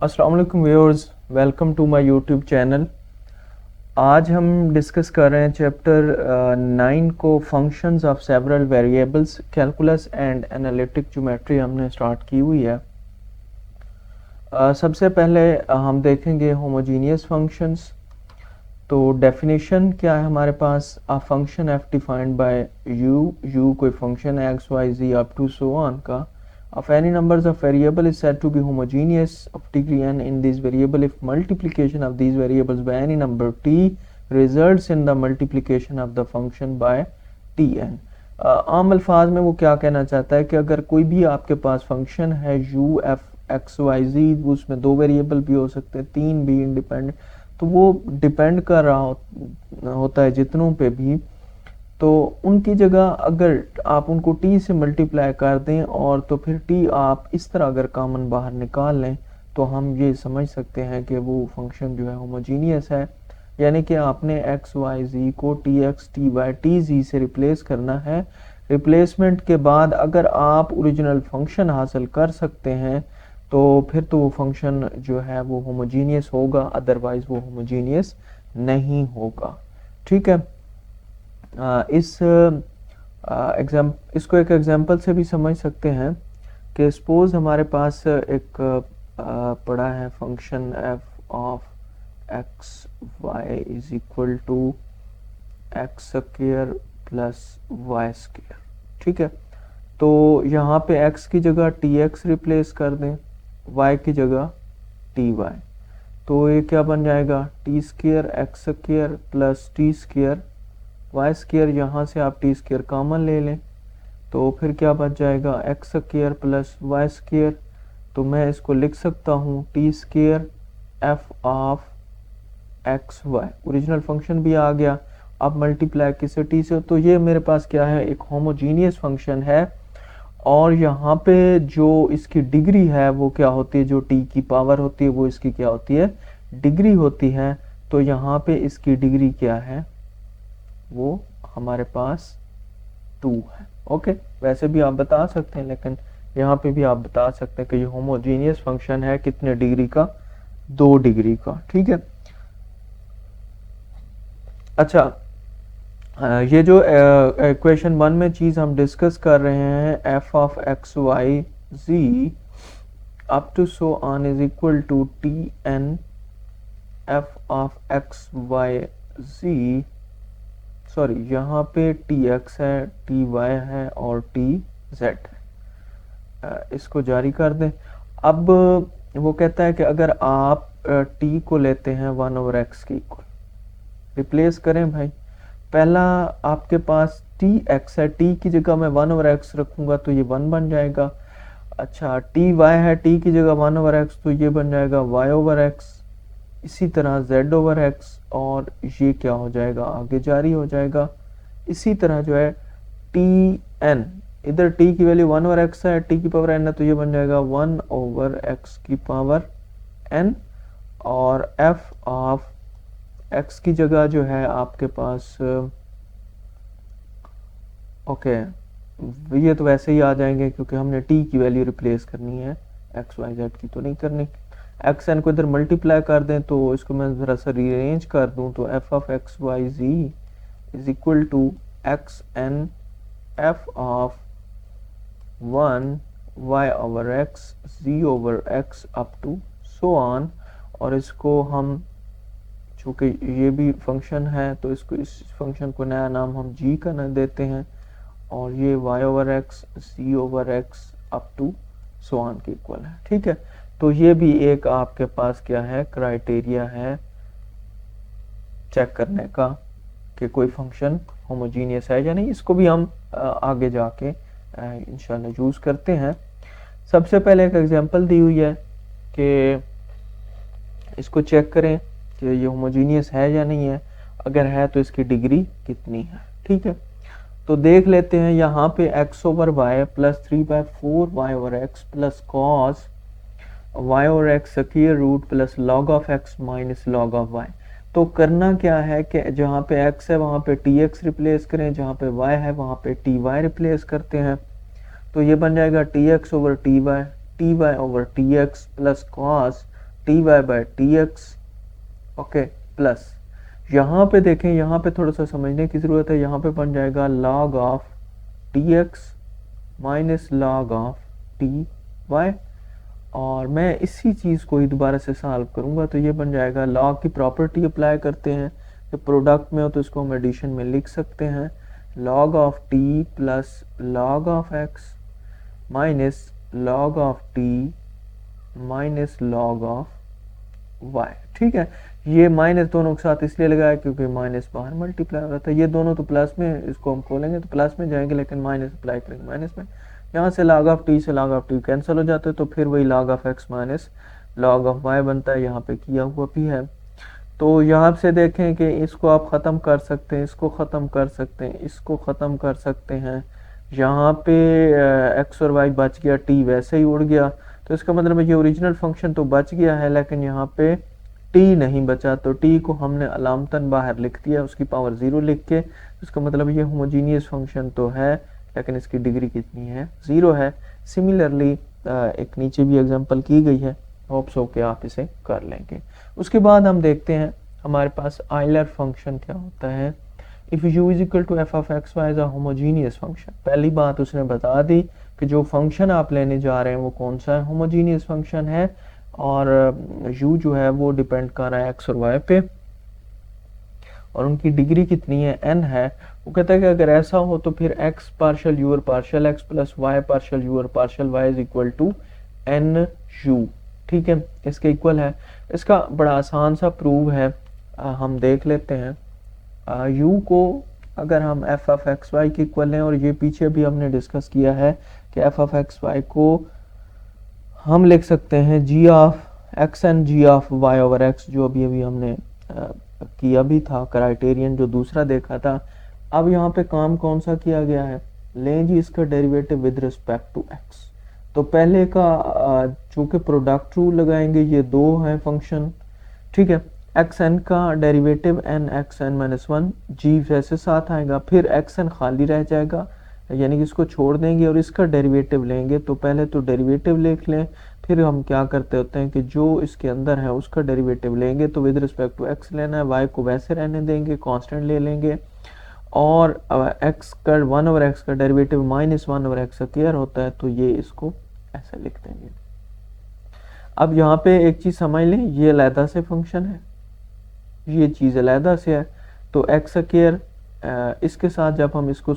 अस्सलाम वालेकुम viewers, welcome to my YouTube channel. आज हम डिस्कस कर रहे हैं चैप्टर 9 को, functions of several variables, calculus and analytic geometry हमने स्टार्ट की हुई है। सबसे पहले हम देखेंगे होमोजीनियस फंक्शंस। तो डेफिनेशन क्या है हमारे पास? A function f defined by u कोई फंक्शन है x y z up to so on का of any numbers of variable is said to be homogeneous of degree n in this variable if multiplication of these variables by any number t results in the multiplication of the function by tn। आम अल्फाज में वो क्या कहना चाहता है कि अगर कोई भी आपके पास फंक्शन है u f x y z, उसमें दो वेरिएबल भी हो सकते हैं, तीन भी इंडिपेंडेंट, तो वो डिपेंड कर रहा होता है जितनों पे भी, तो उनकी जगह अगर आप उनको t से मल्टीप्लाई कर दें और तो फिर t आप इस तरह अगर कॉमन बाहर निकाल लें तो हम ये समझ सकते हैं कि वो फंक्शन जो है होमोजीनियस है। यानी कि आपने x y z को t x t y t z से रिप्लेस करना है। रिप्लेसमेंट के बाद अगर आप ओरिजिनल फंक्शन हासिल कर सकते हैं तो फिर तो वो फंक्शन जो है वो होमोजीनियस होगा, अदरवाइज वो होमोजीनियस नहीं होगा। ठीक है। इसको एक एग्जांपल से भी समझ सकते हैं कि सपोज हमारे पास एक पड़ा है function f of x y is equal to x square plus y square. ठीक है, तो यहाँ पे x की जगह tx रिप्लेस कर दें, y की जगह ty, तो ये क्या बन जाएगा? T square x square plus t square y square, यहाँ से आप टी स्क्वायर कॉमन ले लें तो फिर क्या बच जाएगा? X square plus y square. तो मैं इसको लिख सकता हूँ t square f of x y, original function भी आ गया। अब मल्टीप्लाई किससे? टी से। तो ये मेरे पास क्या है? एक होमोजीनियस फंक्शन है। और यहाँ पे जो इसकी डिग्री है वो क्या होती है? जो टी की पावर होती है वो इसकी क्या होती है? डिग्री होती है। तो यहाँ पे इसकी डिग्री क्या है? वो हमारे पास 2 है। ओके, वैसे भी आप बता सकते हैं, लेकिन यहाँ पे भी आप बता सकते हैं कि ये होमोजीनियस फंक्शन है कितने डिग्री का? 2 डिग्री का। ठीक है। अच्छा, ये जो इक्वेशन 1 में चीज हम डिस्कस कर रहे हैं, f of x y z up to so on is equal to t n f of x y z, sorry यहाँ पे टी एक्स है, टी वाई है और टी जेड है। इसको जारी कर दें। अब वो कहता है कि अगर आप टी को लेते हैं 1 ओवर एक्स के इक्वल, रिप्लेस करें भाई। पहला आपके पास टी एक्स है, टी की जगह मैं 1 ओवर एक्स रखूंगा तो ये 1 बन जाएगा। अच्छा, टी वाई है, टी की जगह 1 ओवर एक्स तो ये बन जाएगा वाई ओवर एक्स। इसी तरह z ओवर x, और ये क्या हो जाएगा? आगे जारी हो जाएगा। इसी तरह जो है टी एन, इधर t की वैल्यू 1 ओवर x है, t की पावर n है तो ये बन जाएगा 1 ओवर x की पावर n। और f ऑफ x की जगह जो है आपके पास ओके, ये तो वैसे ही आ जाएंगे क्योंकि हमने t की वैल्यू रिप्लेस करनी है, x y z की तो नहीं करनी। एक्स एन को इधर मल्टीप्लाई कर दें तो इसको मैं ज़रा सा रीअरेंज कर दूं तो f of x y z is equal to x n f of 1 y over x z over x up to so on. और इसको हम, चूँकि ये भी फंक्शन है तो इसको, इस फंक्शन को नया नाम हम जी का न देते हैं, और ये y over x z over x up to so on के इक्वल है। ठीक है, तो ये भी एक आपके पास क्या है? क्राइटेरिया है चेक करने का कि कोई फंक्शन होमोजीनियस है या नहीं। इसको भी हम आगे जाके इंशाल्लाह यूज करते हैं। सबसे पहले एक एग्जांपल दी हुई है कि इसको चेक करें कि ये होमोजीनियस है या नहीं है। अगर है तो इसकी डिग्री कितनी है। ठीक है, तो देख लेते हैं। यहाँ पे x over y plus 3/4 y over x plus cos y और x square root plus log of x minus log of y। तो करना क्या है कि जहाँ पे x है वहाँ पे tx रिप्लेस करें, जहाँ पे y है वहाँ पे ty रिप्लेस करते हैं। तो ये बन जाएगा tx over ty, ty over tx plus cos t y by t x, okay, plus यहाँ पे देखें, यहाँ पे थोड़ा सा समझने की ज़रूरत है। यहाँ पे बन जाएगा log of t x minus log of t y, और मैं इसी चीज़ को ही दोबारा से सॉल्व करूँगा। तो ये बन जाएगा, log की प्रॉपर्टी अप्लाई करते हैं कि प्रोडक्ट में हो तो इसको हम एडिशन में लिख सकते हैं, log of t plus log of x minus log of t minus log of y. ठीक है, ये माइनस दोनों के साथ इसलिए लगाया क्योंकि माइनस बाहर मल्टीप्लाई हो रहा था। ये दोनों तो प्लस में, इसको हम खोलेंगे तो प्लस में जाएंगे, लेकिन माइनस अप्लाई करेंगे माइनस में। यहाँ से log ऑफ टी से log ऑफ टी कैंसिल हो जाते हैं, तो फिर वही log of x minus log of y बनता है। यहाँ पे किया हुआ भी है। तो यहाँ से देखें कि इसको आप ख़त्म कर सकते हैं, इसको ख़त्म कर सकते हैं, इसको ख़त्म कर सकते हैं। यहाँ पे एक्स और वाई बच गया, टी वैसे ही उड़ गया, तो इसका मतलब है ये ओरिजिनल फंक्शन तो बच गया है, लेकिन यहाँ पे टी नहीं बचा। तो टी को हमने अलामतन बाहर लिख दिया, उसकी पावर 0 लिख के। इसका मतलब ये होमोजीनियस फंक्शन तो है, लेकिन इसकी डिग्री कितनी है, 0 है। सिमिलरली एक नीचे भी एग्जांपल की गई है, होप्स हो के आप इसे कर लेंगे। उसके बाद हम देखते हैं हमारे पास आयलर फंक्शन क्या होता है। If u is equal to f of x y is a homogeneous function. पहली बात उसने बता दी कि जो फंक्शन आप लेने जा रहे हैं वो कौन सा है, होमोजीनियस फंक्शन है, और u जो है वो डिपेंड कर रहा है x और y पे, और उनकी डिग्री कितनी है, n है। वो कहता है कि अगर ऐसा हो तो फिर x पार्शियल u और partial x plus y partial u और partial y is equal to n u। ठीक है, इसके इक्वल है। इसका बड़ा आसान सा प्रूव है, हम देख लेते हैं। u को अगर हम f ऑफ एक्स वाई के इक्वल लें, और ये पीछे भी हमने डिस्कस किया है कि f ऑफ एक्स वाई को हम लिख सकते हैं g of x and g of y over x, जो अभी अभी हमने किया भी था, क्राइटेरियन जो दूसरा देखा था। अब यहाँ पे काम कौन सा किया गया है, लें जी इसका derivative with respect to x। तो पहले का चूंकि प्रोडक्ट रूल लगाएंगे, ये दो हैं फंक्शन, ठीक है। एक्स एन का derivative n x n minus one, g वैसे साथ आएगा, फिर एक्स एन खाली रह जाएगा, यानी कि इसको छोड़ देंगे और इसका डेरिवेटिव लेंगे। तो पहले तो डेरिवेटिव लिख लें, फिर हम क्या करते होते हैं कि जो इसके अंदर है उसका डेरिवेटिव लेंगे। तो विद रिस्पेक्ट टू एक्स लेना है, वाई को वैसे रहने देंगे, कांस्टेंट ले लेंगे, और एक्स का 1 ओवर एक्स का derivative minus 1 over x square होता है, तो ये इसको ऐसे लिख देंगे। अब यहाँ पे एक चीज़ समझ लें, ये अलहदा से फंक्शन है, ये चीज़ अलहदा से है। तो एक्स स्क्वायर इसके साथ जब हम इसको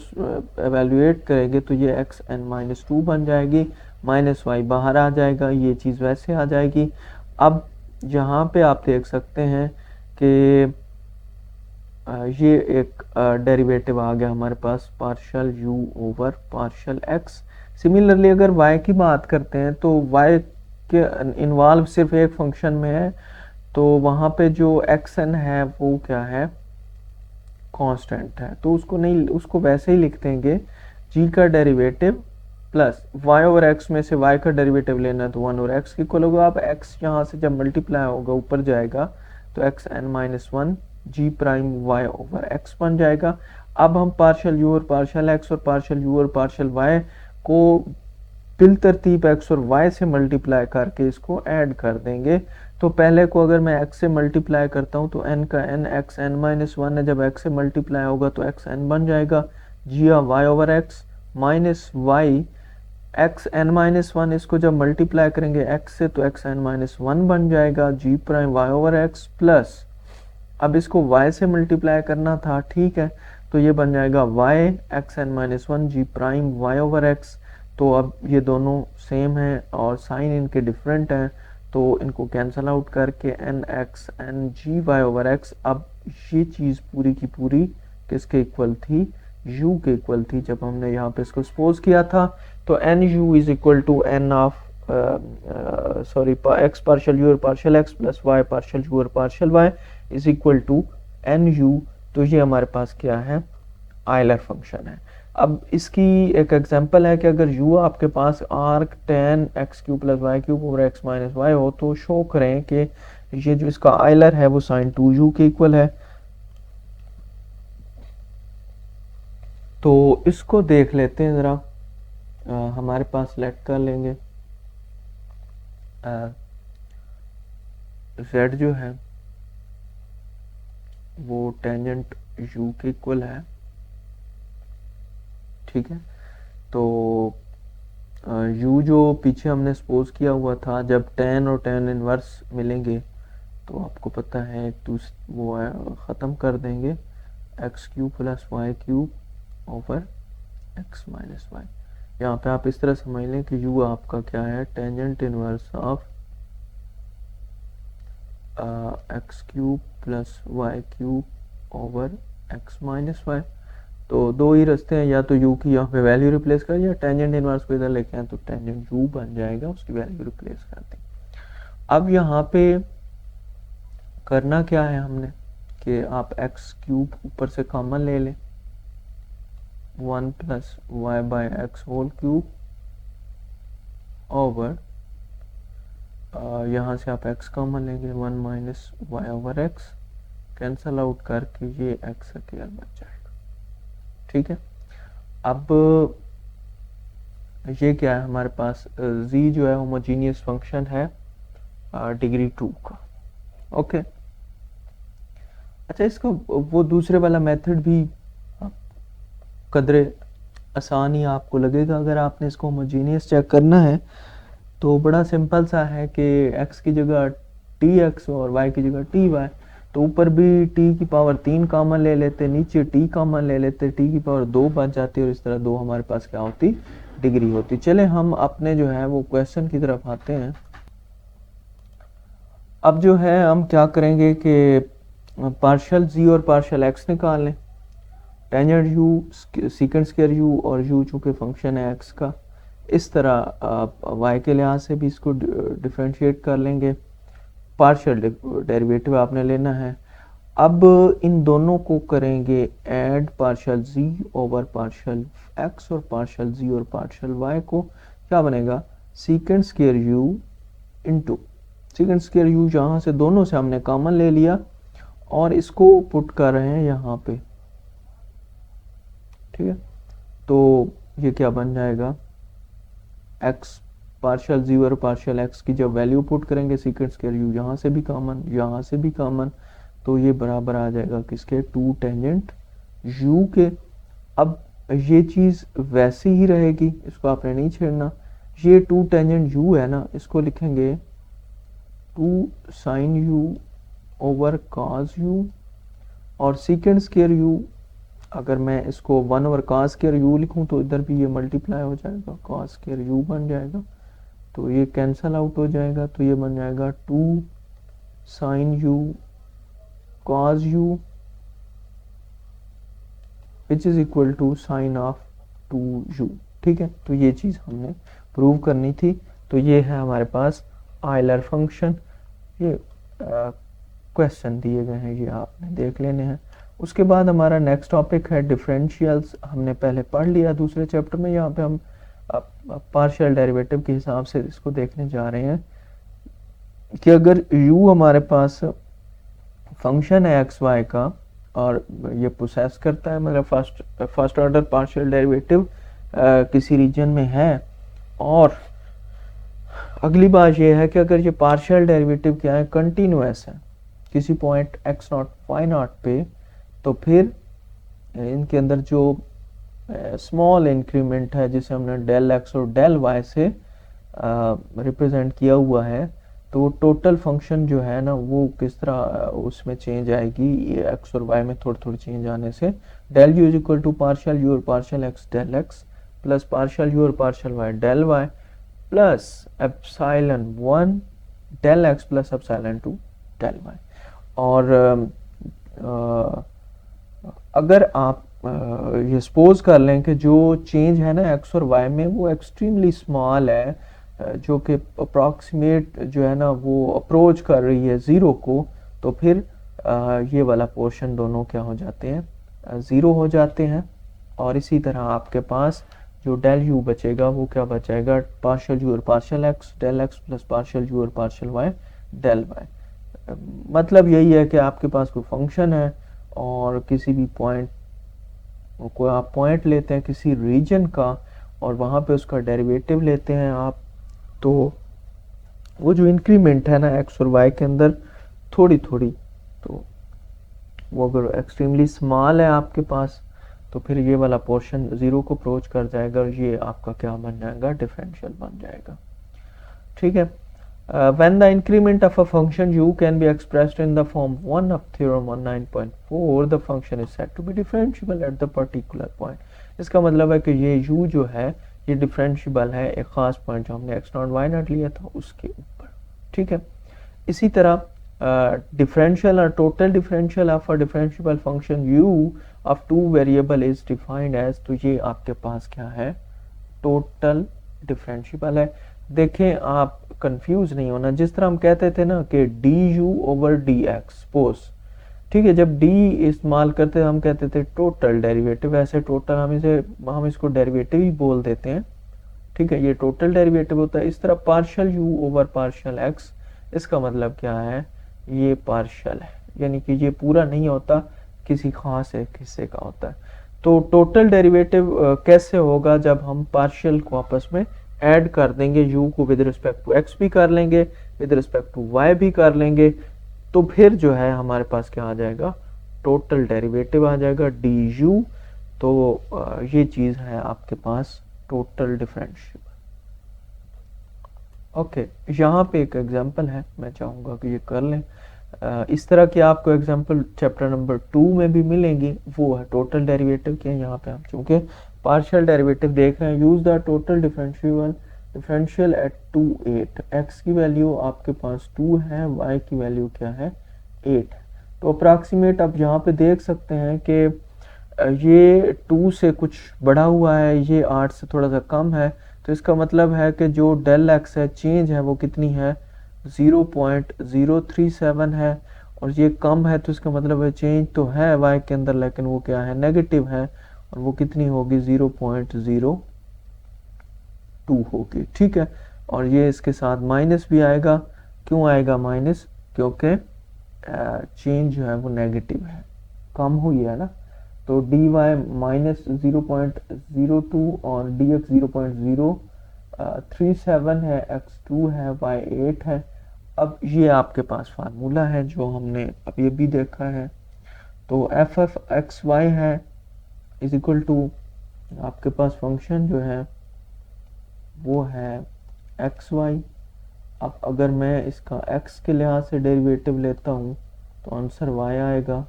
एवेल्युएट करेंगे तो ये एक्स एन माइनस 2 बन जाएगी, माइनस वाई बाहर आ जाएगा, ये चीज़ वैसे आ जाएगी। अब यहाँ पे आप देख सकते हैं कि ये एक डेरिवेटिव आ गया हमारे पास, partial u over partial x। Similarly अगर y की बात करते हैं तो y के इन्वॉल्व सिर्फ एक फंक्शन में है, तो वहाँ पे जो xn है वो क्या है, कांस्टेंट है, तो उसको नहीं, उसको वैसे ही लिख देंगे g का derivative plus y over x में से y का डेरिवेटिव लेना, तो 1 ओवर x की इक्वल होगा। अब x यहाँ से जब मल्टीप्लाई होगा ऊपर जाएगा तो x n minus one g prime y over x बन जाएगा। अब हम पार्शियल यू और पार्शियल एक्स और पार्शियल यू और पार्शियल वाई को बिल तरतीब एक्स और वाई से मल्टीप्लाई करके इसको ऐड कर देंगे। तो पहले को अगर मैं एक्स से मल्टीप्लाई करता हूँ तो एन का n x n minus one है, जब एक्स से मल्टीप्लाई होगा तो एक्स एन बन जाएगा, g y over x minus y x n minus one, इसको जब मल्टीप्लाई करेंगे एक्स से तो एक्स एन माइनस वन बन जाएगा, g prime y over x plus, अब इसको y से मल्टीप्लाई करना था, ठीक है, तो ये बन जाएगा y x n minus one g prime y over x. तो अब ये दोनों सेम हैं और साइन इनके डिफरेंट हैं, तो इनको कैंसल आउट करके n x n z y over x. अब ये चीज़ पूरी की पूरी किसके इक्वल थी, u के इक्वल थी जब हमने यहाँ पे इसको सपोज किया था। तो n u is equal to n of sorry x partial u और partial x plus y partial u और partial y is equal to n u. तो ये हमारे पास क्या है, आयलर फंक्शन है। अब इसकी एक एग्जांपल है कि अगर u आपके पास arc tan x cube plus y cube over x minus y हो, तो शो करें कि ये जो इसका आयलर है वो साइन 2u के इक्वल है। तो इसको देख लेते हैं ज़रा, हमारे पास लेट कर लेंगे z जो है वो टेंजेंट u के इक्वल है, ठीक है। तो u जो पीछे हमने सपोज किया हुआ था, जब tan और tan इनवर्स मिलेंगे तो आपको पता है वो ख़त्म कर देंगे, x cube plus y cube over x minus y. यहाँ पे आप इस तरह समझ लें कि u आपका क्या है, tangent inverse of x cube plus y cube over x minus y. तो दो ही रास्ते हैं, या तो u की यहाँ पे वैल्यू रिप्लेस कर, या टेंजेंट इनवर्स को इधर लेके आए तो टेंजेंट u बन जाएगा, उसकी वैल्यू रिप्लेस कर दें। अब यहाँ पे करना क्या है हमने कि आप एक्स क्यूब ऊपर से कॉमन ले लें, 1 plus y by x whole cube over यहाँ से आप x कॉमन लेंगे, 1 minus y over x, cancel out करके ये x स्क्वायर बन जाएगा, ठीक है। अब ये क्या है हमारे पास, z जो है होमोजीनियस फंक्शन है डिग्री 2 का, ओके। अच्छा, इसका वो दूसरे वाला मेथड भी कदरे आसान ही आपको लगेगा। अगर आपने इसको होमोजीनियस चेक करना है तो बड़ा सिंपल सा है कि x की जगह tx और y की जगह ty, तो ऊपर भी t की पावर 3 कॉमन ले लेते, नीचे t कॉमन ले लेते, t की पावर 2 बच जाती और इस तरह 2 हमारे पास क्या होती, डिग्री होती। चले हम अपने जो है वो क्वेश्चन की तरफ आते हैं। अब जो है हम क्या करेंगे कि पार्शियल z और पार्शियल x निकाल लें, tangent u secant square u और u चूँकि फंक्शन है x का, इस तरह y के लिहाज से भी इसको डिफरेंशिएट कर लेंगे। पार्शियल डेरिवेटिव आपने लेना है। अब इन दोनों को करेंगे add, partial z over partial x और पार्शियल z और पार्शियल y को, क्या बनेगा, secant square u into secant square u, जहाँ से दोनों से हमने कॉमन ले लिया और इसको पुट कर रहे हैं यहाँ पे, ठीक है। तो ये क्या बन जाएगा, x पार्शियल z और पार्शियल x की जब वैल्यू पुट करेंगे सीकेंट स्क्वायर u, यहाँ से भी कॉमन यहाँ से भी कॉमन, तो ये बराबर आ जाएगा किसके, 2 टेंजेंट u के। अब ये चीज़ वैसी ही रहेगी, इसको आपने नहीं छेड़ना। ये 2 टेंजेंट u है ना, इसको लिखेंगे 2 sine u over cos u, और सीकेंट स्क्वायर u अगर मैं इसको 1 ओवर cos स्क्वायर u लिखूं तो इधर भी ये मल्टीप्लाई हो जाएगा, cos स्क्वायर u बन जाएगा, तो ये कैंसल आउट हो जाएगा, तो ये बन जाएगा 2 sine u cos u which is equal to sine of 2u, ठीक है। तो ये चीज़ हमने प्रूव करनी थी। तो ये है हमारे पास आयलर फंक्शन, ये क्वेश्चन दिए गए हैं, ये आपने देख लेने हैं। उसके बाद हमारा नेक्स्ट टॉपिक है डिफरेंशियल्स, हमने पहले पढ़ लिया दूसरे चैप्टर में। यहाँ पे हम पार्शियल डेरिवेटिव के हिसाब से इसको देखने जा रहे हैं कि अगर u हमारे पास फंक्शन है एक्स वाई का और ये प्रोसेस करता है, मतलब फर्स्ट ऑर्डर पार्शियल डेरिवेटिव किसी रीजन में है, और अगली बात ये है कि अगर ये पार्शियल डेरिवेटिव क्या है, कंटिन्यूअस है किसी पॉइंट x0 y0 पे, तो फिर इनके अंदर जो स्मॉल इंक्रीमेंट है जिसे हमने डेल एक्स और डेल वाई से रिप्रेजेंट किया हुआ है, तो टोटल फंक्शन जो है ना वो किस तरह उसमें चेंज आएगी, ये एक्स और वाई में थोड़ी थोड़ी चेंज आने से, del u is equal to partial u और partial x del x plus partial u और partial y del y plus epsilon 1 del x plus epsilon 2 del y. और अगर आप ये सपोज कर लें कि जो चेंज है ना एक्स और वाई में वो एक्सट्रीमली स्मॉल है, जो कि अप्रॉक्सीमेट जो है ना वो अप्रोच कर रही है ज़ीरो को, तो फिर ये वाला पोर्शन दोनों क्या हो जाते हैं, ज़ीरो हो जाते हैं। और इसी तरह आपके पास जो डेल यू बचेगा वो क्या बचेगा, पार्शियल यू और partial x del x plus partial u और पार्शियल वाई डेल वाई। मतलब यही है कि आपके पास कोई फंक्शन है और किसी भी पॉइंट को आप पॉइंट लेते हैं किसी रीजन का और वहाँ पे उसका डेरिवेटिव लेते हैं आप, तो वो जो इंक्रीमेंट है ना एक्स और वाई के अंदर थोड़ी थोड़ी, तो वो अगर एक्सट्रीमली स्मॉल है आपके पास तो फिर ये वाला पोर्शन ज़ीरो को अप्रोच कर जाएगा और ये आपका क्या बन जाएगा, डिफरेंशियल बन जाएगा। ठीक है। When the increment of a function u can be expressed in the form 1 of theorem 19.4, the function is said to be differentiable at the particular point. इसका मतलब है कि ये u जो है ये डिफरेंशियबल है एक खास पॉइंट जो हमने x0 y0 लिया था उसके ऊपर। ठीक है। इसी तरह डिफरेंशियल और total differential of a differentiable function u of two variable is defined as, तो ये आपके पास क्या है, टोटल डिफरेंशियबल है। देखें आप कंफ्यूज नहीं होना, जिस तरह हम कहते थे ना कि d you over D x suppose, ठीक है, जब डी इस्तेमाल करते हम कहते थे टोटल डेरिवेटिव, ऐसे टोटल हम इसको डेरिवेटिव ही बोल देते हैं। ठीक है, ये टोटल डेरिवेटिव होता है। इस तरह partial you over partial x, इसका मतलब क्या है, ये पार्शियल है, यानी कि ये पूरा नहीं होता, किसी खास एक हिस्से का होता है। तो टोटल डेरिवेटिव कैसे होगा, जब हम पार्शियल को आपस में ऐड कर देंगे, u को विद रिस्पेक्ट टू x भी कर लेंगे, विद रिस्पेक्ट टू y भी कर लेंगे, तो फिर जो है हमारे पास क्या आ जाएगा, टोटल डेरिवेटिव आ जाएगा du। तो ये चीज है आपके पास टोटल डिफरेंशियल। ओके, यहाँ पे एक एग्जांपल है, मैं चाहूँगा कि ये कर लें। इस तरह की आपको एग्जांपल चैप्टर नंबर 2 में भी मिलेंगी, वो है टोटल डेरिवेटिव के। यहाँ पे हम चूँकि पार्शियल डेरिवेटिव देख रहे हैं, use the total differential at 2 8, x की वैल्यू आपके पास 2 है, y की वैल्यू क्या है 8। तो अप्रॉक्सीमेट आप यहाँ पे देख सकते हैं कि ये 2 से कुछ बढ़ा हुआ है, ये 8 से थोड़ा सा कम है, तो इसका मतलब है कि जो डेल एक्स है चेंज है वो कितनी है, 0.037 है, और ये कम है तो इसका मतलब है चेंज तो है y के अंदर, लेकिन वो क्या है, नेगेटिव है, और वो कितनी होगी 0.02 होगी। ठीक है, और ये इसके साथ माइनस भी आएगा। क्यों आएगा माइनस, क्योंकि चेंज जो है वो नेगेटिव है, कम हुई है ना। तो dy माइनस 0.02 और dx 0.037 है, x2 है, y8 है। अब ये आपके पास फार्मूला है जो हमने अब ये भी देखा है। तो एफ एफ एक्स वाई है इज इक्वल टू आपके पास फंक्शन जो है वो है एक्स वाई। अब अगर मैं इसका x के लिहाज से डेरिवेटिव लेता हूँ तो आंसर y आएगा,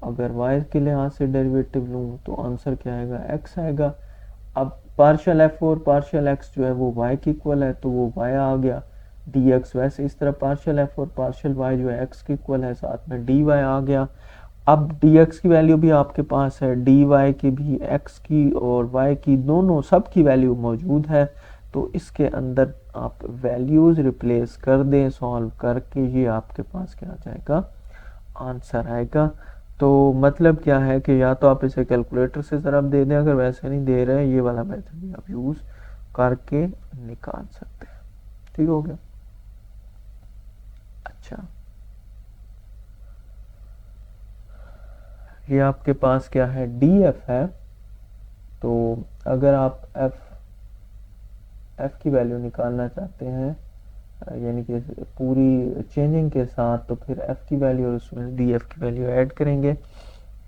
अगर y के लिहाज से डेरिवेटिव लूँ तो आंसर क्या आएगा, x आएगा। अब पार्शियल f और पार्शियल x जो है वो y की इक्वल है, तो वो y आ गया dx। वैसे इस तरह पार्शियल f और पार्शियल y जो है x की इक्वल है, साथ में dy आ गया। अब dx की वैल्यू भी आपके पास है, dy की भी, x की और y की, दोनों सब की वैल्यू मौजूद है। तो इसके अंदर आप वैल्यूज रिप्लेस कर दें सॉल्व करके, ये आपके पास क्या आ जाएगा, आंसर आएगा। तो मतलब क्या है कि या तो आप इसे कैलकुलेटर से ज़रा दे दें, अगर वैसे नहीं दे रहे हैं ये वाला मेथड भी आप यूज़ करके निकाल सकते हैं। ठीक हो गया। अच्छा, ये आपके पास क्या है, df है। तो अगर आप f की वैल्यू निकालना चाहते हैं, यानी कि पूरी चेंजिंग के साथ, तो फिर f की वैल्यू और उसमें df की वैल्यू ऐड करेंगे।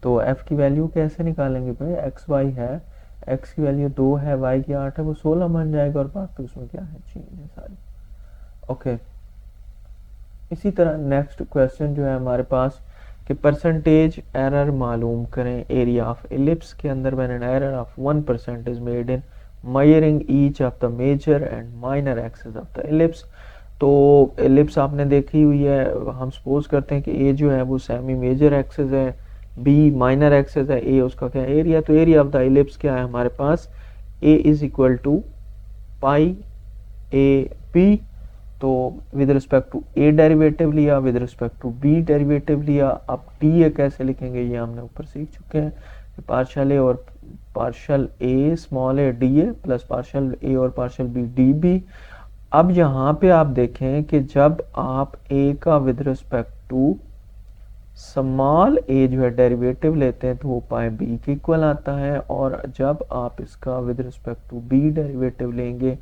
तो f की वैल्यू कैसे निकालेंगे भाई, एक्स वाई है, x की वैल्यू 2 है, y की 8 है, वो 16 बन जाएगा, और बाकी उसमें क्या है, चेंज है सारी। ओके, इसी तरह नेक्स्ट क्वेश्चन जो है हमारे पास कि परसेंटेज एरर मालूम करें एरिया ऑफ एलिप्स के अंदर, when an error of 1% is made in measuring each of the major and minor axes of the ellipse. तो एलिप्स आपने देखी हुई है, हम सपोज करते हैं कि ए जो है वो सेमी मेजर एक्सेस है, बी माइनर एक्सेस है, ए उसका क्या है, एरिया। तो एरिया ऑफ द एलिप्स क्या है हमारे पास, a is equal to pi a b. तो with respect to a derivative लिया, with respect to b derivative लिया। अब डी ए कैसे लिखेंगे ये हमने ऊपर सीख चुके हैं, पार्शियल ए और partial a small a d a plus partial a और पार्शियल बी डी बी। अब यहाँ पे आप देखें कि जब आप ए का विद रिस्पेक्ट टू स्मॉल ए जो है डेरिवेटिव लेते हैं तो वो पाई बी के इक्वल आता है, और जब आप इसका with respect to b derivative लेंगे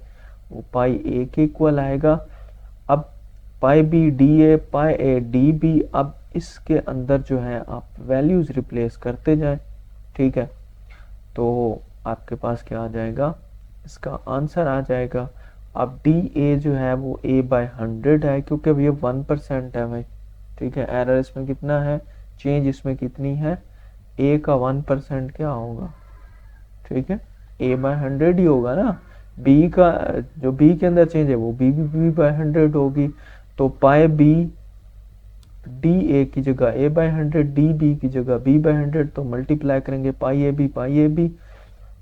वो पाई ए के इक्वल आएगा। अब pi b d a, pi a d b. अब इसके अंदर जो है आप वैल्यूज रिप्लेस करते जाएं, ठीक है। तो आपके पास क्या आ जाएगा, इसका आंसर आ जाएगा। अब डी ए जो है वो ए बाय 100 है, क्योंकि अब ये 1% है भाई, ठीक है। एरर इसमें कितना है, चेंज इसमें कितनी है, ए का 1% क्या होगा, ठीक है, ए बाय 100 ही होगा ना। बी का जो बी के अंदर चेंज है वो बी बाय 100 होगी। तो पाई बी डी ए की जगह ए बाय 100, डी बी की जगह बी बाय 100, तो मल्टीप्लाई करेंगे पाई ए बी,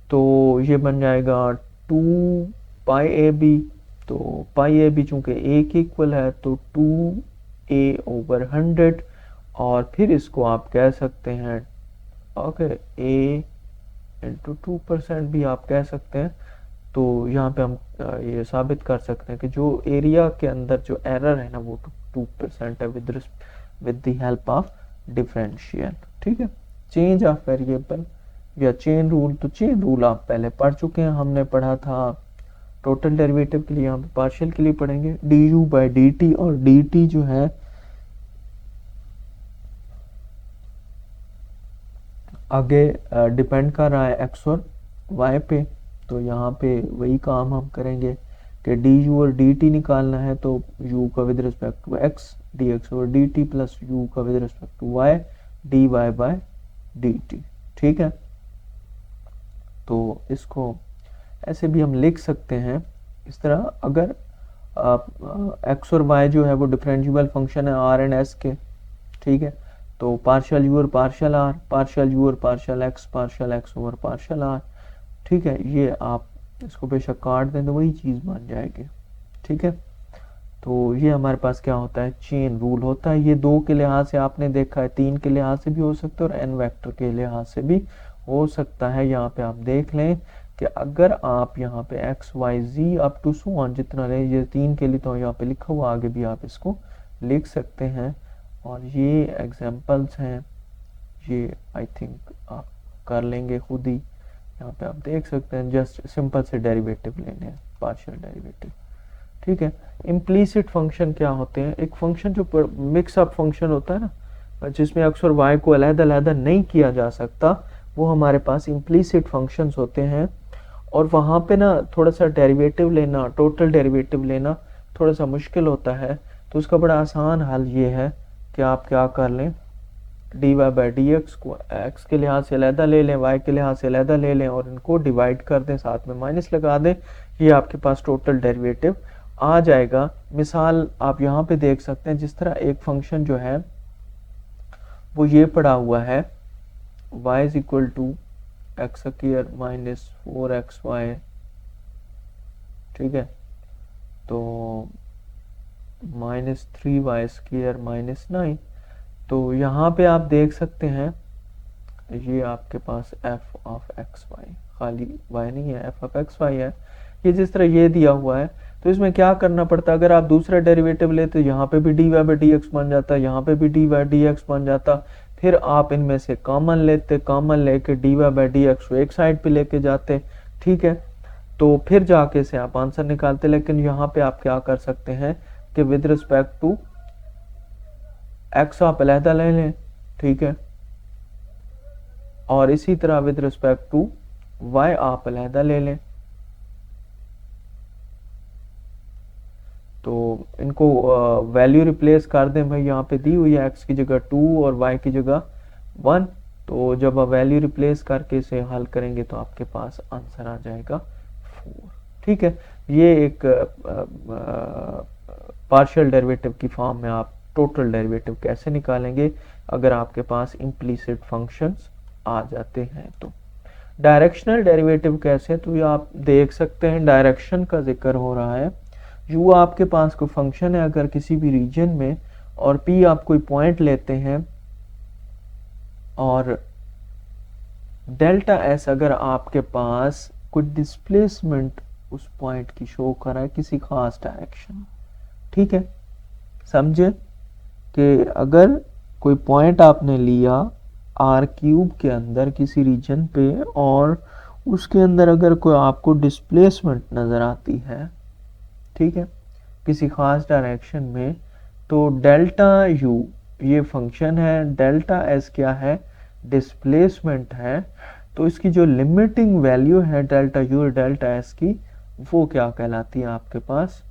तो ये बन जाएगा 2 पाई ए बी। तो पाई ए बी चूंकि ए के इक्वल है तो 2a/100, और फिर इसको आप कह सकते हैं, ओके, a इंटू 2% भी आप कह सकते हैं। तो यहाँ पे हम ये साबित कर सकते हैं कि जो एरिया के अंदर जो एरर है ना वो 2% है with the help of differential, ठीक है। चेंज ऑफ वेरिएबल या चेन रूल, तो चेन रूल आप पहले पढ़ चुके हैं, हमने पढ़ा था टोटल डेरिवेटिव के लिए, यहाँ पे पार्शियल के लिए पढ़ेंगे। D you by D T, और डी टी जो है आगे डिपेंड कर रहा है एक्स और वाई पे, तो यहाँ पे वही काम हम करेंगे कि डी यू और डी टी निकालना है, तो यू का with respect to x d x और डी टी प्लस यू का with respect to y d y by d t, ठीक है। तो इसको ऐसे भी हम लिख सकते हैं इस तरह, अगर एक्स और वाई जो है वो डिफरेंशिएबल फंक्शन है आर एंड एस के, ठीक है। तो पार्शियल यू और पार्शियल आर, पार्शियल यू और partial x over partial r, ठीक है। ये आप इसको बेशक काट दें तो वही चीज़ बन जाएगी, ठीक है। तो ये हमारे पास क्या होता है, चेन रूल होता है। ये 2 के लिहाज से आपने देखा है, 3 के लिहाज से भी हो सकता है और एन वेक्टर के लिहाज से भी हो सकता है। यहाँ पे आप देख लें कि अगर आप यहाँ पे x y z up to so on जितना ले, ये 3 के लिए तो यहाँ पे लिखा हुआ, आगे भी आप इसको लिख सकते हैं। और ये एग्जांपल्स हैं, ये आई थिंक आप कर लेंगे खुद ही। यहाँ पे आप देख सकते हैं, जस्ट सिंपल से डेरिवेटिव लेने हैं, पार्शियल डेरिवेटिव, ठीक है। इम्प्लीसिट फंक्शन क्या होते हैं, एक फंक्शन जो मिक्स अप फंक्शन होता है ना, जिसमें एक्स और वाई को अलग-अलग नहीं किया जा सकता, वो हमारे पास इम्प्लीसिट फंक्शंस होते हैं। और वहाँ पे ना थोड़ा सा डेरिवेटिव लेना, टोटल डेरिवेटिव लेना थोड़ा सा मुश्किल होता है। तो उसका बड़ा आसान हल ये है कि आप क्या कर लें, d y by d x को एक्स के लिहाज से अलहदा ले लें, वाई के लिहाज से अलहदा ले लें, और इनको डिवाइड कर दें, साथ में माइनस लगा दें, ये आपके पास टोटल डेरिवेटिव आ जाएगा। मिसाल आप यहाँ पे देख सकते हैं, जिस तरह एक फंक्शन जो है वो ये पड़ा हुआ है, y is equal to x square minus 4xy, ठीक है। तो -3y² माइनस 9। तो यहाँ पे आप देख सकते हैं ये आपके पास f ऑफ xy, खाली y नहीं है, f ऑफ xy है। ये जिस तरह ये दिया हुआ है, तो इसमें क्या करना पड़ता है, अगर आप दूसरा डेरिवेटिव लेते तो यहाँ पे भी dy बाई dx बन जाता, यहाँ पे भी dy बाई dx बन जाता। फिर आप इनमें से कॉमन लेते, कॉमन लेके dy बाई dx को एक साइड पे लेके जाते, ठीक है। तो फिर जाके से आप आंसर निकालते। लेकिन यहाँ पे आप क्या कर सकते हैं कि विद रिस्पेक्ट टू x आप अलहदा ले लें, ठीक है, और इसी तरह विद रिस्पेक्ट टू y आप अलहदा ले लें। तो इनको वैल्यू रिप्लेस कर दें भाई, यहाँ पे दी हुई है x की जगह 2 और y की जगह 1। तो जब आप वैल्यू रिप्लेस करके इसे हल करेंगे तो आपके पास आंसर आ जाएगा 4, ठीक है। ये एक पार्शियल डेरिवेटिव की फॉर्म में आप टोटल डेरिवेटिव कैसे निकालेंगे अगर आपके पास इम्प्लीसिट फंक्शंस आ जाते हैं। तो डायरेक्शनल डेरिवेटिव कैसे, तो ये आप देख सकते हैं, डायरेक्शन का जिक्र हो रहा है। u आपके पास कोई फंक्शन है अगर किसी भी रीजन में, और p आप कोई पॉइंट लेते हैं, और डेल्टा s अगर आपके पास कोई डिस्प्लेसमेंट उस पॉइंट की शो कर रहा है किसी खास डायरेक्शन, ठीक है। समझे कि अगर कोई पॉइंट आपने लिया r³ के अंदर किसी रीजन पे, और उसके अंदर अगर कोई आपको डिस्प्लेसमेंट नज़र आती है, ठीक है, किसी खास डायरेक्शन में, तो डेल्टा यू ये फंक्शन है, डेल्टा एस क्या है, डिस्प्लेसमेंट है। तो इसकी जो लिमिटिंग वैल्यू है डेल्टा यू और डेल्टा एस की, वो क्या कहलाती है आपके पास,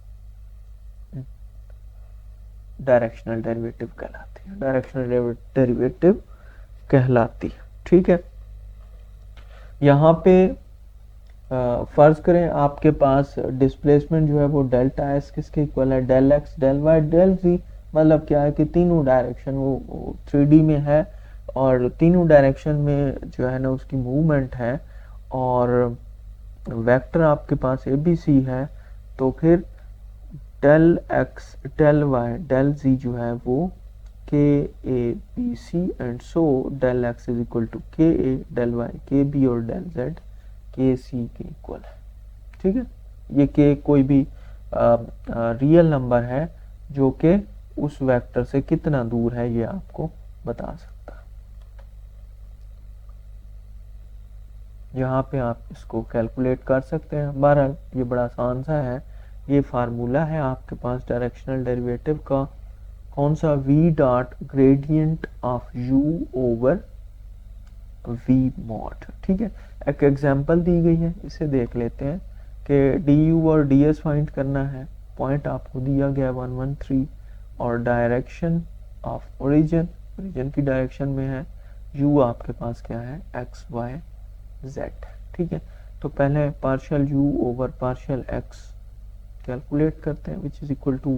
डायरेक्शनल डेरिवेटिव कहलाती है, डायरेक्शनल डेरिवेटिव कहलाती है। ठीक है, यहाँ पे फर्ज करें आपके पास डिस्प्लेसमेंट जो है वो डेल्टा एस किसके इक्वल है, del x del y del z. मतलब क्या है कि तीनों डायरेक्शन वो 3D में है और तीनों डायरेक्शन में जो है ना उसकी मूवमेंट है, और वेक्टर आपके पास ए बी सी है। तो फिर del x del y del z जो है वो k a b c and so del x is equal to k a del y k b और डेल जेड के सी के इक्वल है। ठीक है, ये के कोई भी रियल नंबर है जो कि उस वेक्टर से कितना दूर है ये आपको बता सकता है। यहाँ पे आप इसको कैलकुलेट कर सकते हैं। बहरहाल ये बड़ा आसान सा है। ये फार्मूला है आपके पास डायरेक्शनल डेरिवेटिव का, कौन सा, v dot gradient of u over v mod. ठीक है, एक एग्जांपल दी गई है, इसे देख लेते हैं कि du और ds फाइंड करना है। पॉइंट आपको दिया गया 113 और डायरेक्शन ऑफ ओरिजिन, ओरिजिन की डायरेक्शन में है, u आपके पास क्या है, x y z। ठीक है, तो पहले partial u over partial x calculate करते हैं, which is equal to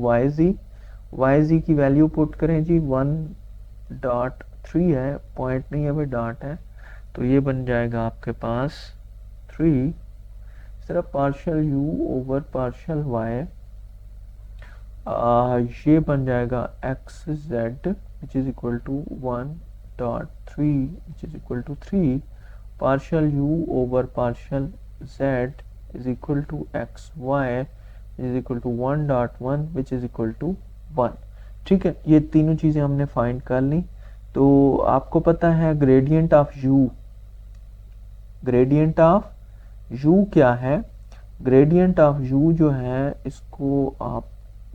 y z की वैल्यू पुट करें जी, 1.3 है, पॉइंट नहीं है भाई, डॉट है। तो ये बन जाएगा आपके पास 3, सिर्फ partial u over partial y, ये बन जाएगा x z which is equal to 1.3 which is equal to 3, partial u over partial z is equal to x y is equal to 1.1 which is equal to 1। ठीक है, ये तीनों चीजें हमने find कर ली। तो आपको पता है gradient of u, gradient of u क्या है, ग्रेडियंट ऑफ u जो है इसको आप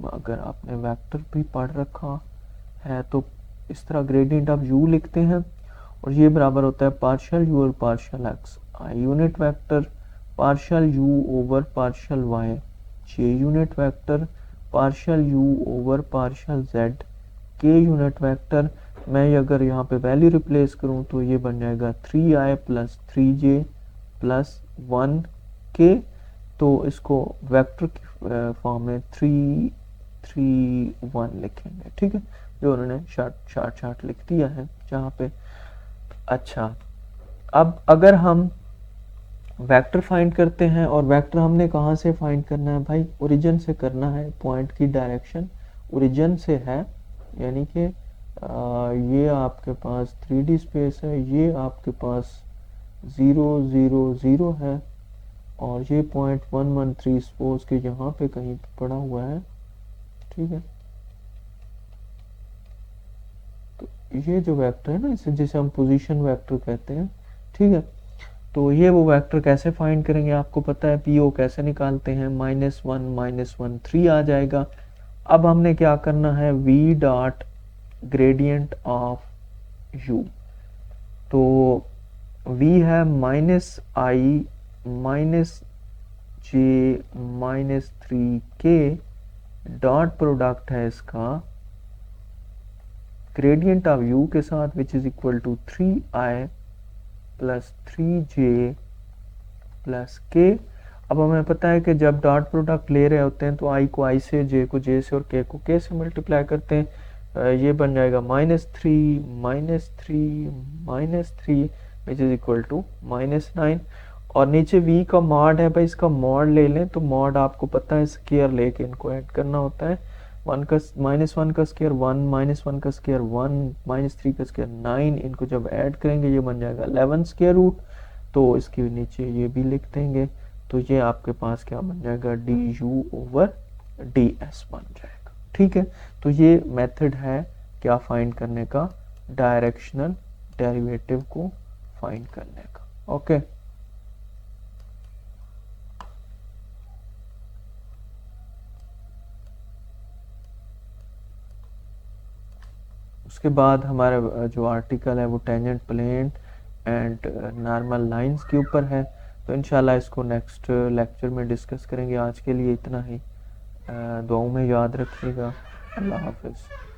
अगर आपने वेक्टर भी पढ़ रखा है तो इस तरह ग्रेडियंट ऑफ u लिखते हैं, और ये बराबर होता है पार्शियल u और partial x, i unit vector, partial u over partial y, j unit vector, partial u over partial z, k unit vector. मैं अगर यहाँ पे वैल्यू रिप्लेस करूँ तो ये बन जाएगा 3i plus 3j plus 1k। तो इसको वेक्टर की फॉर्म में 3 3 1 लिखेंगे। ठीक है, जो उन्होंने शार्ट लिख दिया है जहाँ पे। अच्छा, अब अगर हम वेक्टर फाइंड करते हैं, और वेक्टर हमने कहाँ से फाइंड करना है भाई, ओरिजिन से करना है, पॉइंट की डायरेक्शन ओरिजिन से है, यानी कि ये आपके पास 3D स्पेस है, ये आपके पास 0 0 0 है, और ये पॉइंट 113 सपोज के यहाँ पे कहीं पड़ा हुआ है। ठीक है, तो ये जो वेक्टर है ना, इसे जिसे हम पोजीशन वेक्टर कहते हैं। ठीक है, तो ये वो वेक्टर कैसे फाइंड करेंगे, आपको पता है पीओ कैसे निकालते हैं, -1 3 आ जाएगा। अब हमने क्या करना है, v dot gradient of u, तो v है -i -j-3k, डॉट प्रोडक्ट है इसका ग्रेडियंट ऑफ u के साथ which is equal to 3i plus 3j plus k। अब हमें पता है कि जब डॉट प्रोडक्ट ले रहे होते हैं तो i को i से, j को j से और k को k से मल्टीप्लाई करते हैं। ये बन जाएगा -3 विच इज इक्वल टू -9, और नीचे v का मॉड है भाई, इसका मॉड ले लें तो मॉड आपको पता है स्क्वायर लेके इनको ऐड करना होता है। -1 का स्क्वायर 1, -1 का स्क्वायर 1, -3 का स्क्वायर 9, इनको जब ऐड करेंगे ये बन जाएगा 11 स्क्वायर रूट। तो इसके नीचे ये भी लिख देंगे, तो ये आपके पास क्या बन जाएगा, du ओवर ds बन जाएगा। ठीक है, तो ये मेथड है क्या फाइंड करने का, डायरेक्शनल डेरिवेटिव को फाइंड करने का। ओके, उसके बाद हमारा जो आर्टिकल है वो tangent plane and normal lines के ऊपर है। तो इंशाल्लाह इसको नेक्स्ट लेक्चर में डिस्कस करेंगे। आज के लिए इतना ही। दुआओं में याद रखिएगा। अल्लाह हाफिज़।